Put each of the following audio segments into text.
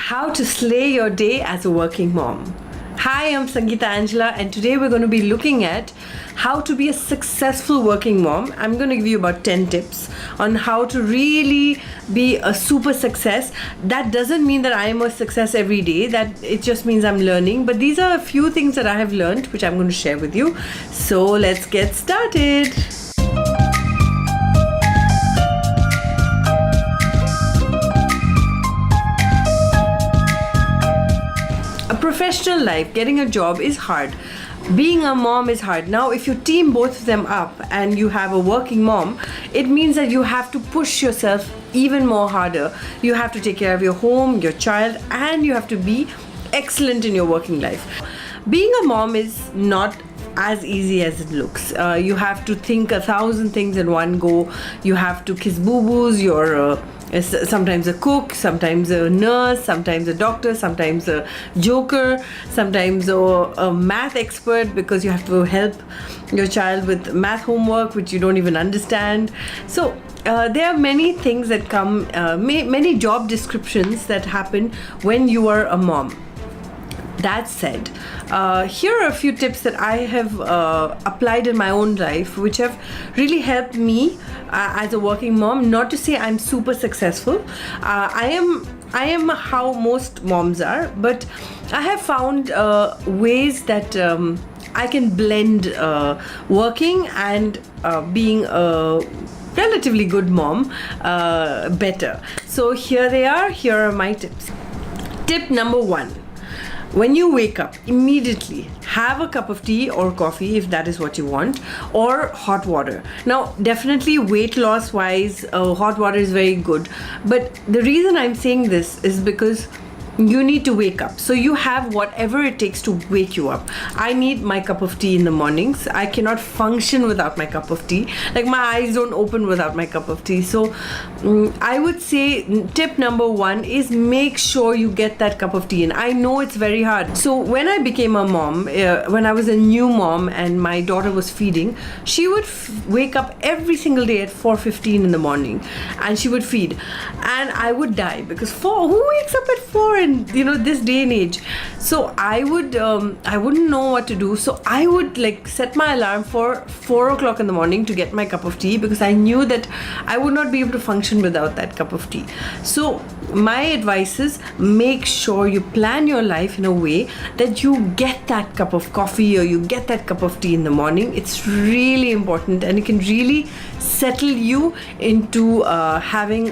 How to slay your day as a working mom. Hi, I'm Sangeeta Angela, and today we're going to be looking at how to be a successful working mom. I'm going to give you about 10 tips on how to really be a super success. That doesn't mean that I am a success every day, that it just means I'm learning, but these are a few things that I have learned which I'm going to share with you. So let's get started. Professional life, getting a job is hard. Being a mom is hard. Now, if you team both of them up and you have a working mom, it means that you have to push yourself even more harder. You have to take care of your home, your child, and you have to be excellent in your working life. Being a mom is not as easy as it looks. You have to think 1,000 things in one go. You have to kiss boo-boos. You're sometimes a cook, sometimes a nurse, sometimes a doctor, sometimes a joker, sometimes a math expert because you have to help your child with math homework which you don't even understand. So there are many things that come, many job descriptions that happen when you are a mom. That said, here are a few tips that I have applied in my own life which have really helped me as a working mom. Not to say I'm super successful. I am how most moms are, but I have found ways that I can blend working and being a relatively good mom better. So here they are. Here are my tips. Tip number 1. When you wake up, immediately have a cup of tea or coffee if that is what you want, or hot water. Now, definitely weight loss wise, hot water is very good. But the reason I'm saying this is because you need to wake up. So you have whatever it takes to wake you up. I need my cup of tea in the mornings. I cannot function without my cup of tea. Like my eyes don't open without my cup of tea. So I would say tip number 1 is make sure you get that cup of tea in. I know it's very hard. So when I became a mom, when I was a new mom and my daughter was feeding, she would wake up every single day at 4:15 in the morning and she would feed. And I would die because who wakes up at 4 in this day and age? So I wouldn't know what to do. So I would set my alarm for 4 o'clock in the morning to get my cup of tea because I knew that I would not be able to function without that cup of tea. So my advice is make sure you plan your life in a way that you get that cup of coffee or you get that cup of tea in the morning. It's really important and it can really settle you into having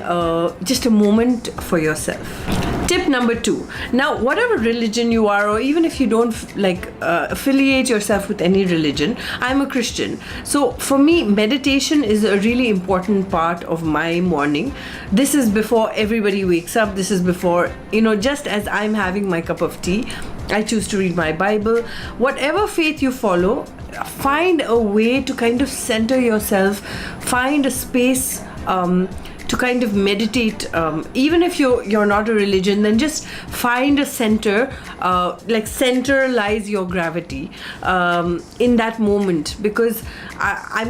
just a moment for yourself. Tip number 2. Now, whatever religion you are, or even if you don't affiliate yourself with any religion, I'm a Christian. So for me, meditation is a really important part of my morning. This is before everybody wakes up. This is before, just as I'm having my cup of tea, I choose to read my Bible. Whatever faith you follow, find a way to kind of center yourself, find a space to kind of meditate. Even if you're not a religion, then just find a center, center lies your gravity in that moment, because I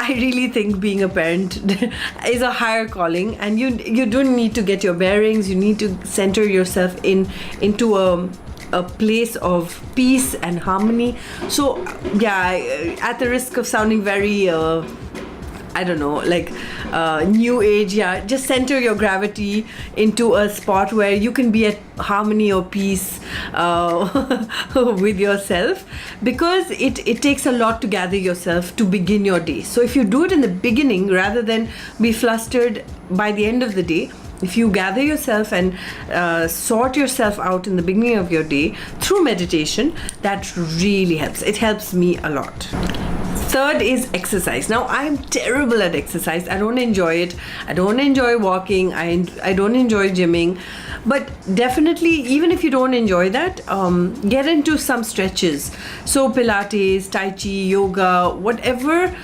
really think being a parent is a higher calling, and you don't need to get your bearings. You need to center yourself into a place of peace and harmony. So yeah, at the risk of sounding very new age, just center your gravity into a spot where you can be at harmony or peace with yourself, because it takes a lot to gather yourself to begin your day. So if you do it in the beginning rather than be flustered by the end of the day, if you gather yourself and sort yourself out in the beginning of your day through meditation, that really helps. It helps me a lot. Third is exercise. Now, I'm terrible at exercise. I don't enjoy it. I don't enjoy walking. I don't enjoy gymming. But definitely, even if you don't enjoy that, get into some stretches. So Pilates, Tai Chi, yoga, whatever,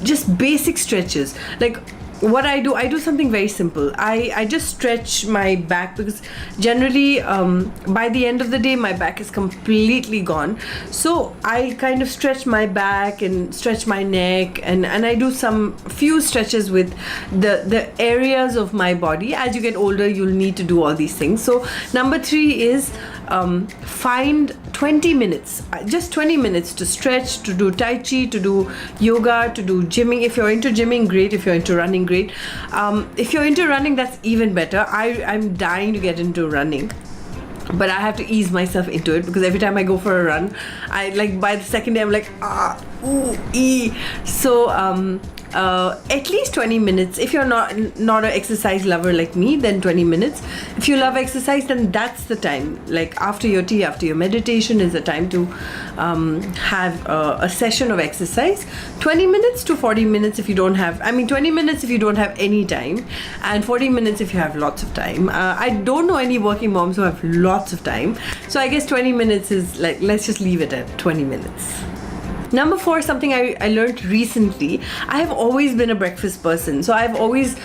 just basic stretches. Like what I do something very simple. I just stretch my back, because generally by the end of the day my back is completely gone. So I kind of stretch my back and stretch my neck, and I do some few stretches with the areas of my body. As you get older, you'll need to do all these things. So number 3 is find 20 minutes, just 20 minutes to stretch, to do tai chi, to do yoga, to do gymming. If you're into gymming, great. If you're into running, great. If you're into running, that's even better. I'm dying to get into running, but I have to ease myself into it, because every time I go for a run, I like, by the second day I'm like, so at least 20 minutes. If you're not an exercise lover like me, then 20 minutes. If you love exercise, then that's the time. Like after your tea, after your meditation, is the time to have a session of exercise. 20 minutes to 40 minutes if you don't have, 20 minutes if you don't have any time, and 40 minutes if you have lots of time. I don't know any working moms who have lots of time, so I guess 20 minutes is like, let's just leave it at 20 minutes. Number 4, something I learned recently. I have always been a breakfast person, so I've always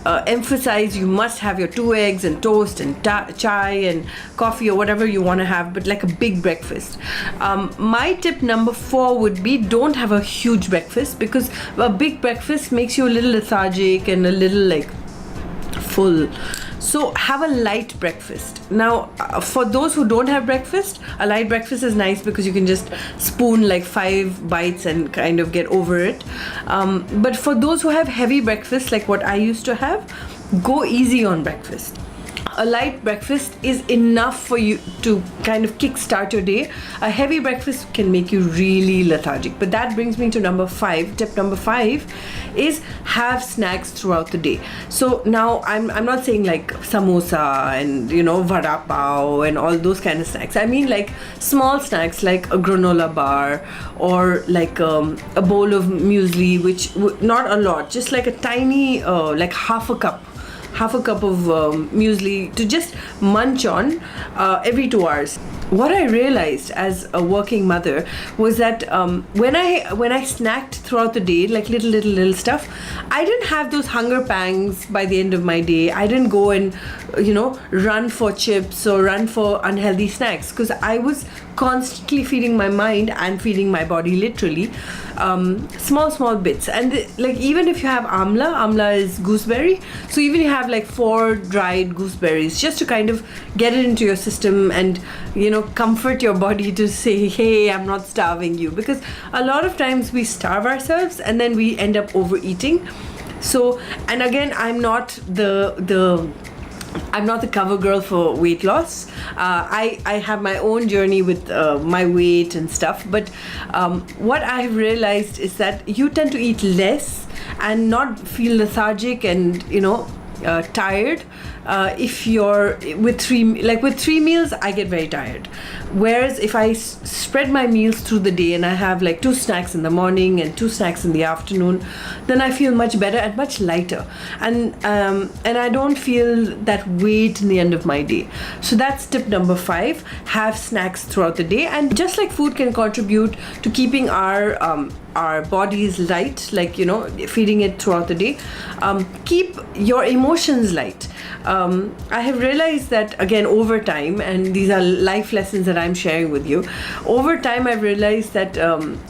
emphasized you must have your 2 eggs and toast and chai and coffee or whatever you want to have, but like a big breakfast. My tip number 4 would be, don't have a huge breakfast, because a big breakfast makes you a little lethargic and a little like full. So have a light breakfast. Now, for those who don't have breakfast, a light breakfast is nice because you can just spoon like 5 bites and kind of get over it. But for those who have heavy breakfast, like what I used to have, go easy on breakfast. A light breakfast is enough for you to kind of kickstart your day. A heavy breakfast can make you really lethargic. But that brings me to number 5. Tip number 5 is have snacks throughout the day. So now I'm not saying like samosa and vada pav and all those kind of snacks. I mean like small snacks like a granola bar, or like a bowl of muesli, which not a lot, just like a tiny like half a cup of muesli to just munch on every 2 hours. What I realized as a working mother was that when I snacked throughout the day, like little stuff, I didn't have those hunger pangs by the end of my day. I didn't go and run for chips or run for unhealthy snacks, because I was constantly feeding my mind and feeding my body literally small bits. And like even if you have amla is gooseberry, so even you have like 4 dried gooseberries just to kind of get it into your system and comfort your body to say, hey, I'm not starving you, because a lot of times we starve ourselves and then we end up overeating. So, and again, I'm not the cover girl for weight loss. I have my own journey with my weight and stuff, but what I have realized is that you tend to eat less and not feel lethargic and tired if you're with 3 meals. I get very tired, whereas if I spread my meals through the day and I have like 2 snacks in the morning and 2 snacks in the afternoon, then I feel much better and much lighter, and I don't feel that weight in the end of my day. So that's tip number 5. Have snacks throughout the day. And just like food can contribute to keeping our bodies light, like feeding it throughout the day, keep your emotions light. I have realized that, again, over time, and these are life lessons that I'm sharing with you, over time I've realized that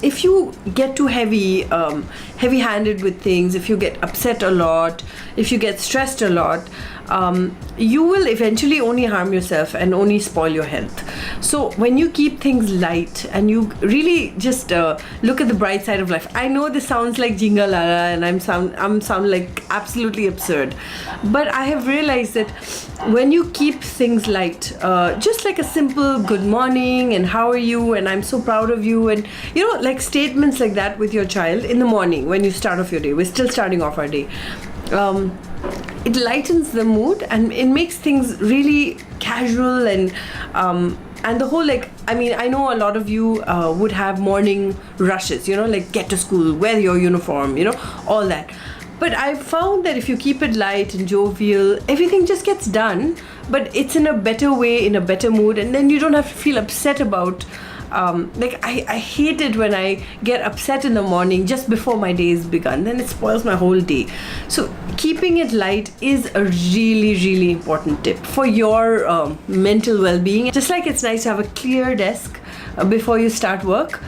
if you get too heavy-handed with things, if you get upset a lot, if you get stressed a lot, you will eventually only harm yourself and only spoil your health. So when you keep things light and you really just look at the bright side of life, I know this sounds like jingalala and I'm sound like absolutely absurd, but I have realized that when you keep things light, just like a simple good morning and how are you and I'm so proud of you, and like statements like that with your child in the morning when you start off your day. We're still starting off our day. It lightens the mood and it makes things really casual, and the whole I know a lot of you would have morning rushes, like get to school, wear your uniform, all that. But I've found that if you keep it light and jovial, everything just gets done, but it's in a better way, in a better mood, and then you don't have to feel upset about I hate it when I get upset in the morning just before my day is begun. Then it spoils my whole day. So keeping it light is a really, really important tip for your mental well-being. Just like it's nice to have a clear desk before you start work,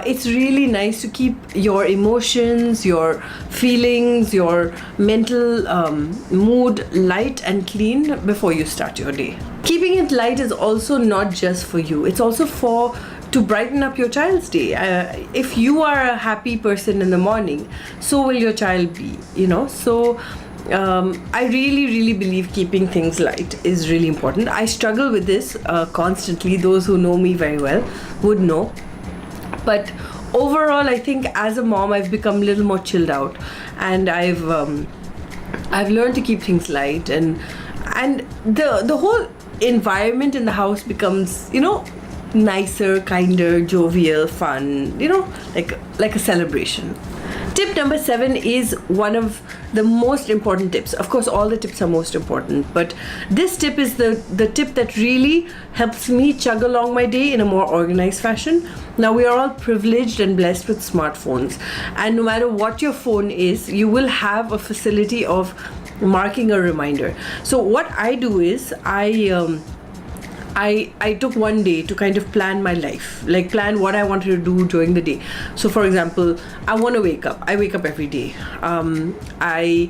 it's really nice to keep your emotions, your feelings, your mental mood light and clean before you start your day. Keeping it light is also not just for you, it's also to brighten up your child's day. If you are a happy person in the morning, so will your child be, so I really, really believe keeping things light is really important. I struggle with this constantly. Those who know me very well would know. But overall, I think as a mom, I've become a little more chilled out, and I've learned to keep things light, and the whole environment in the house becomes, nicer, kinder, jovial, fun, like a celebration. Tip number 7 is one of the most important tips. Of course, all the tips are most important, but this tip is the tip that really helps me chug along my day in a more organized fashion. Now, we are all privileged and blessed with smartphones, and no matter what your phone is, you will have a facility of marking a reminder. So what I do is I took one day to kind of plan my life, like plan what I wanted to do during the day. So for example, I want to wake up. I wake up every day. I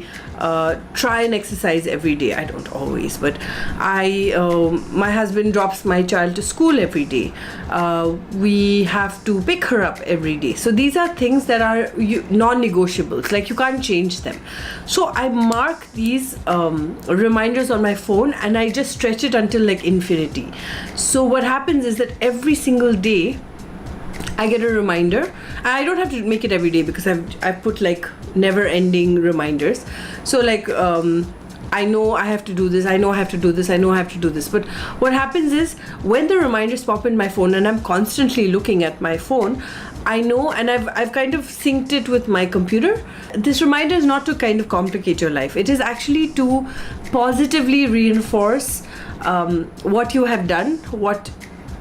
try and exercise every day. I don't always, but my husband drops my child to school every day. We have to pick her up every day. So these are things that are non-negotiables, like you can't change them. So I mark these reminders on my phone, and I just stretch it until like infinity. So what happens is that every single day I get a reminder. I don't have to make it every day because I've put like never-ending reminders. So like I know I have to do this, I know I have to do this, I know I have to do this. But what happens is when the reminders pop in my phone and I'm constantly looking at my phone, I know, and I've kind of synced it with my computer. This reminder is not to kind of complicate your life. It is actually to positively reinforce what you have done,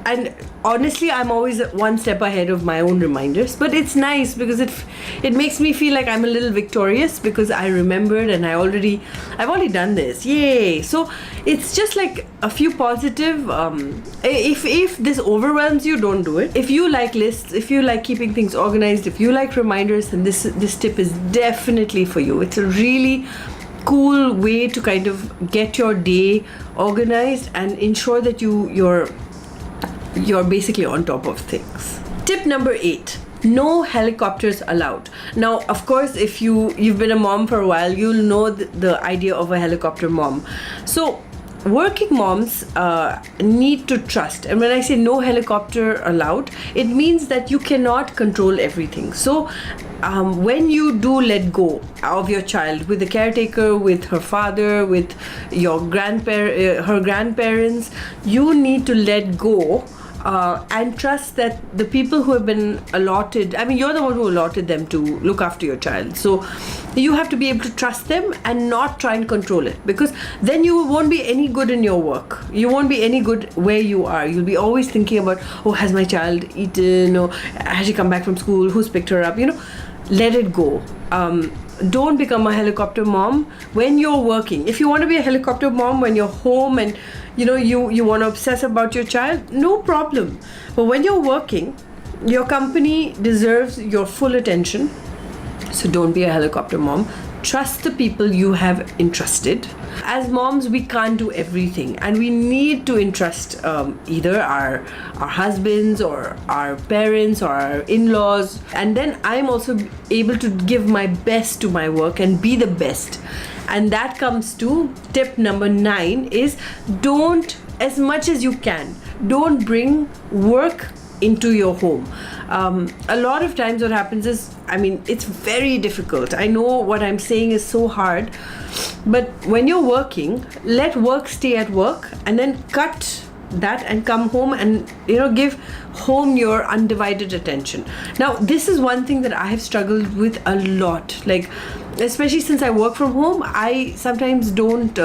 and honestly, I'm always one step ahead of my own reminders, but it's nice because it makes me feel like I'm a little victorious because I remembered and I've already done this. Yay! So it's just like a few positive. If this overwhelms you, don't do it. If you like lists, if you like keeping things organized, if you like reminders, then this tip is definitely for you. It's a really cool way to kind of get your day organized and ensure that you're basically on top of things. Tip number 8, no helicopters allowed. Now, of course, if you've been a mom for a while, you'll know the idea of a helicopter mom. So working moms need to trust, and when I say no helicopter allowed, it means that you cannot control everything. So when you do let go of your child with the caretaker, with her father, with your her grandparents, you need to let go and trust that the people who have been allotted, you're the one who allotted them to look after your child. So you have to be able to trust them and not try and control it, because then you won't be any good in your work. You won't be any good where you are. You'll be always thinking about, oh, has my child eaten? Or has she come back from school? Who's picked her up? Let it go. Don't become a helicopter mom when you're working. If you want to be a helicopter mom when you're home and you want to obsess about your child, no problem. But when you're working, your company deserves your full attention. So don't be a helicopter mom. Trust the people you have entrusted. As moms, we can't do everything, and we need to entrust either our husbands or our parents or our in-laws. And then I'm also able to give my best to my work and be the best. And that comes to tip number 9 is don't, as much as you can, don't bring work into your home. A lot of times what happens is, it's very difficult. I know what I'm saying is so hard, but when you're working, let work stay at work and then cut that and come home and give home your undivided attention. Now, this is one thing that I have struggled with a lot, like especially since I work from home. I sometimes don't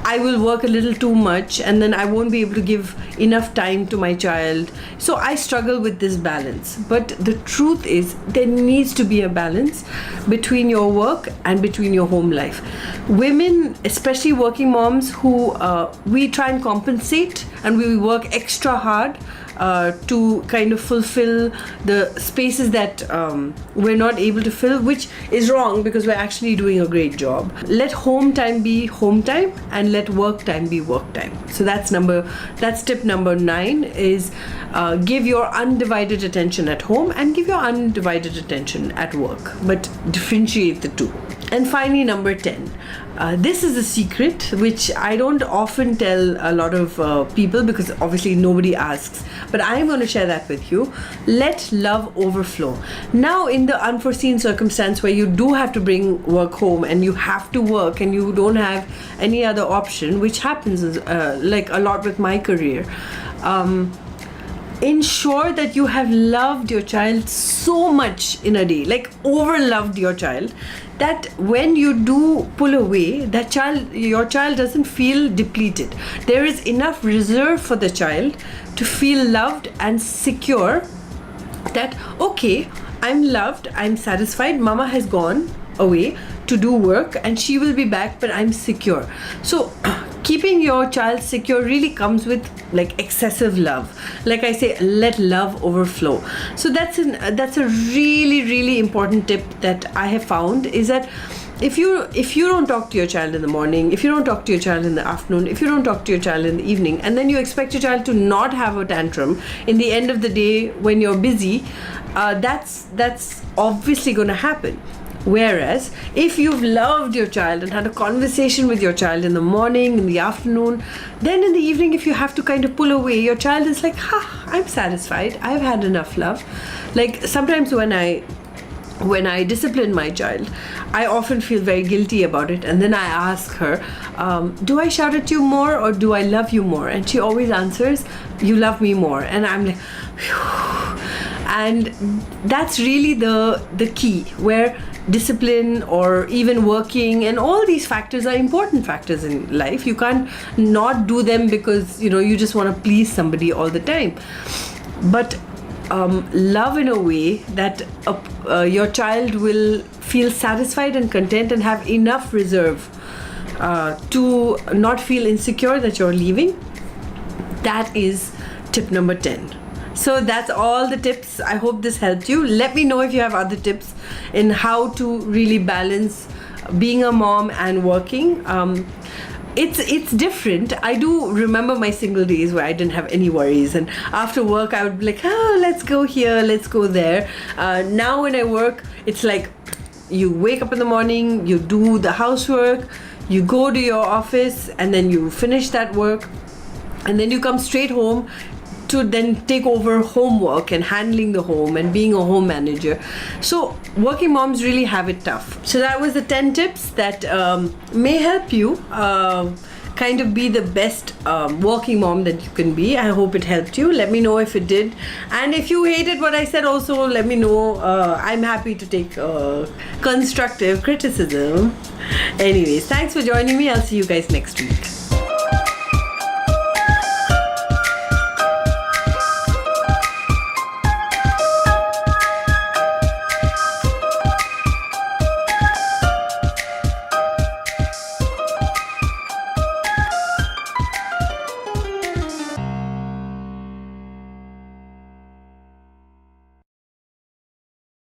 I will work a little too much and then I won't be able to give enough time to my child. So I struggle with this balance. But the truth is, there needs to be a balance between your work and between your home life. Women, especially working moms, who we try and compensate and we work extra hard to kind of fulfill the spaces that we're not able to fill, which is wrong because we're actually doing a great job. Let home time be home time and let work time be work time. So that's tip number 9 is give your undivided attention at home and give your undivided attention at work, but differentiate the two. And finally, number 10. This is a secret which I don't often tell a lot of people because obviously nobody asks, but I'm going to share that with you. Let love overflow. Now, in the unforeseen circumstance where you do have to bring work home and you have to work and you don't have any other option, which happens like a lot with my career, ensure that you have loved your child so much in a day, like over loved your child, that when you do pull away, your child doesn't feel depleted. There is enough reserve for the child to feel loved and secure that, okay, I'm loved, I'm satisfied, mama has gone away to do work and she will be back, but I'm secure. So keeping your child secure really comes with like excessive love. Like I say, let love overflow. So that's a really, really important tip that I have found, is that if you don't talk to your child in the morning, if you don't talk to your child in the afternoon, if you don't talk to your child in the evening, and then you expect your child to not have a tantrum in the end of the day when you're busy, that's obviously going to happen. Whereas if you've loved your child and had a conversation with your child in the morning, in the afternoon, then in the evening, if you have to kind of pull away, your child is like, I'm satisfied, I've had enough love. Like sometimes when I discipline my child, I often feel very guilty about it, and then I ask her, do I shout at you more or do I love you more? And she always answers, you love me more. And I'm like, phew. And that's really the key, where discipline or even working and all these factors are important factors in life. You can't not do them because you just want to please somebody all the time. But love in a way that your child will feel satisfied and content and have enough reserve to not feel insecure that you're leaving. That is tip number 10. So that's all the tips. I hope this helped you. Let me know if you have other tips in how to really balance being a mom and working. It's different. I do remember my single days where I didn't have any worries, and after work I would be like, let's go here, let's go there. Now when I work, it's like you wake up in the morning, you do the housework, you go to your office, and then you finish that work, and then you come straight home to then take over homework and handling the home and being a home manager. So working moms really have it tough. So that was the 10 tips that may help you kind of be the best working mom that you can be. I hope it helped you. Let me know if it did. And if you hated what I said, also let me know. I'm happy to take constructive criticism. Anyways, thanks for joining me. I'll see you guys next week.